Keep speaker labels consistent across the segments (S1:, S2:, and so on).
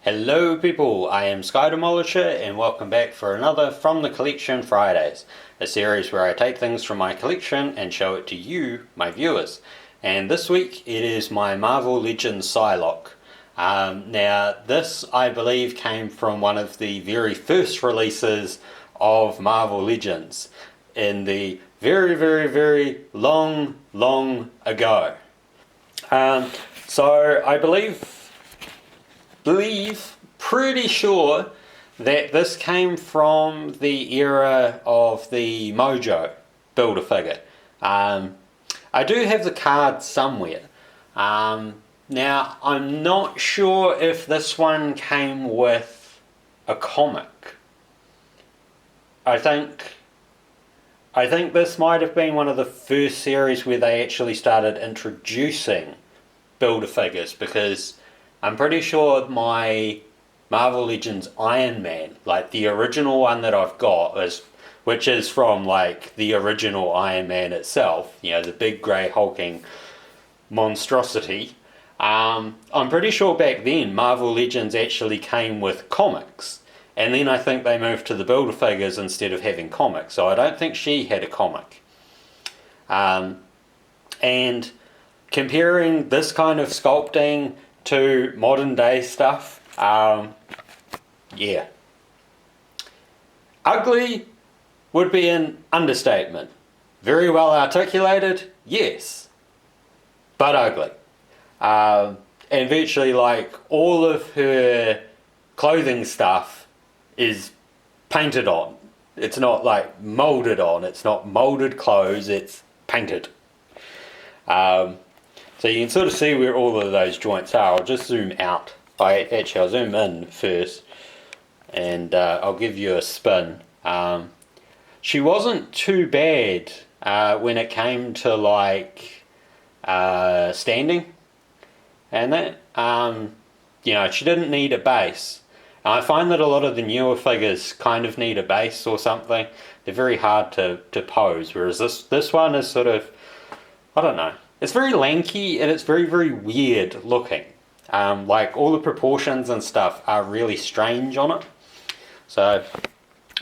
S1: Hello people, I am Sky Demolisher and welcome back for another From the Collection Fridays, a series where I take things from my collection and show it to you, my viewers. And this week it is my Marvel Legends Psylocke. Now this I believe came from one of the very first releases of Marvel Legends in the very long ago. So I believe, pretty sure that this came from the era of the Mojo Build-A-Figure. I do have the card somewhere. Now, I'm not sure if this one came with a comic. I think this might have been one of the first series where they actually started introducing Build-A-Figures, because I'm pretty sure my Marvel Legends Iron Man, like the original one that I've got, which is from like the original Iron Man itself, you know, the big grey hulking monstrosity. I'm pretty sure back then Marvel Legends actually came with comics, and then I think they moved to the Build-A-Figures instead of having comics, so I don't think she had a comic. And comparing this kind of sculpting to modern day stuff, yeah. Ugly would be an understatement. Very well articulated, yes, but ugly. And virtually like all of her clothing stuff is painted on. It's not like molded on, it's not molded clothes, it's painted. So you can sort of see where all of those joints are. I'll just zoom out. I'll zoom in first, and I'll give you a spin. She wasn't too bad when it came to like standing, and that you know, she didn't need a base. And I find that a lot of the newer figures kind of need a base or something. They're very hard to pose, whereas this one is sort of, I don't know. It's very lanky and it's very weird looking. Like all the proportions and stuff are really strange on it. So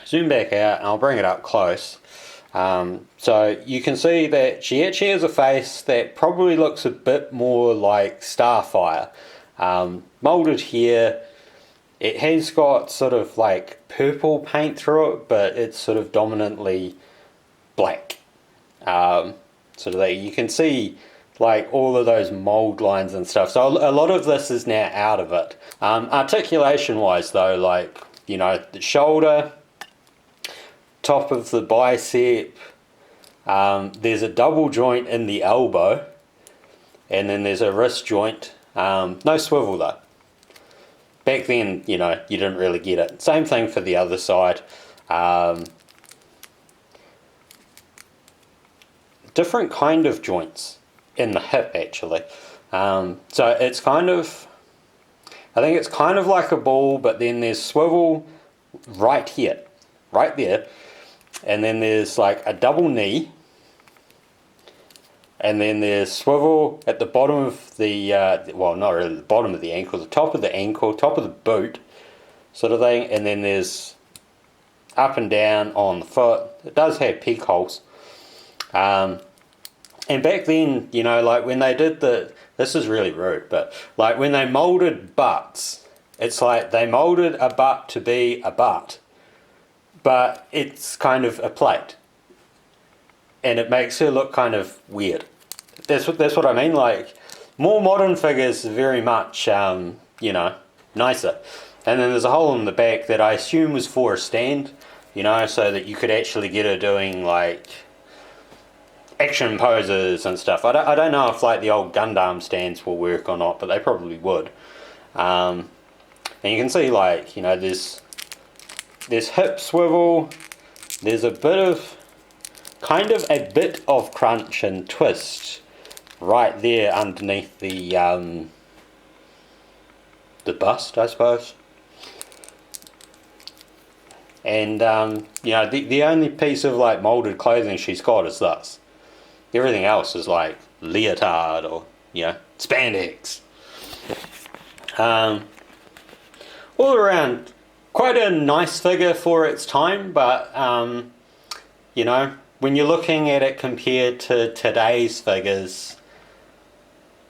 S1: zoom back out and I'll bring it up close. So you can see that she actually has a face that probably looks a bit more like Starfire. Molded here. It has got sort of like purple paint through it, but it's sort of dominantly black. So that you can see like all of those mold lines and stuff. So a lot of this is now out of it. Articulation wise though, like, you know, the shoulder, top of the bicep, there's a double joint in the elbow, and then there's a wrist joint. No swivel though. Back then, you know, you didn't really get it. Same thing for the other side. Different kind of joints in the hip actually. So it's kind of, I think it's kind of like a ball, but then there's swivel right here, right there, and then there's like a double knee, and then there's swivel at the bottom of the, well, not really the bottom of the ankle, the top of the ankle, top of the boot sort of thing, and then there's up and down on the foot. It does have peak holes. And back then, you know, like when they did this is really rude, but like when they molded butts, it's like they molded a butt to be a butt, but it's kind of a plate, and it makes her look kind of weird. That's what I mean. Like more modern figures are very much, you know, nicer. And then there's a hole in the back that I assume was for a stand, you know, so that you could actually get her doing like action poses and stuff. I don't know if like the old Gundam stands will work or not, but they probably would. And you can see like, you know, there's hip swivel, there's a bit of crunch and twist right there underneath the bust, I suppose. And you know, the only piece of like molded clothing she's got is this. Everything else is like leotard or, you know, spandex. all around quite a nice figure for its time, but you know, when you're looking at it compared to today's figures,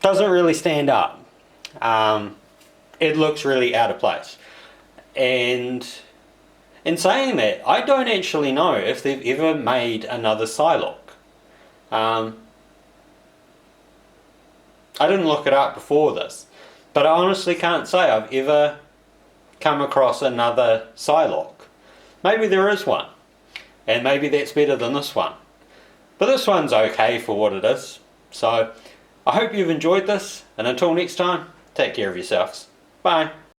S1: doesn't really stand up. It looks really out of place. And in saying that, I don't actually know if they've ever made another Psylocke. I didn't look it up before this, but I honestly can't say I've ever come across another Psylocke. Maybe there is one, and maybe that's better than this one. But this one's okay for what it is. So I hope you've enjoyed this, and until next time, take care of yourselves. Bye.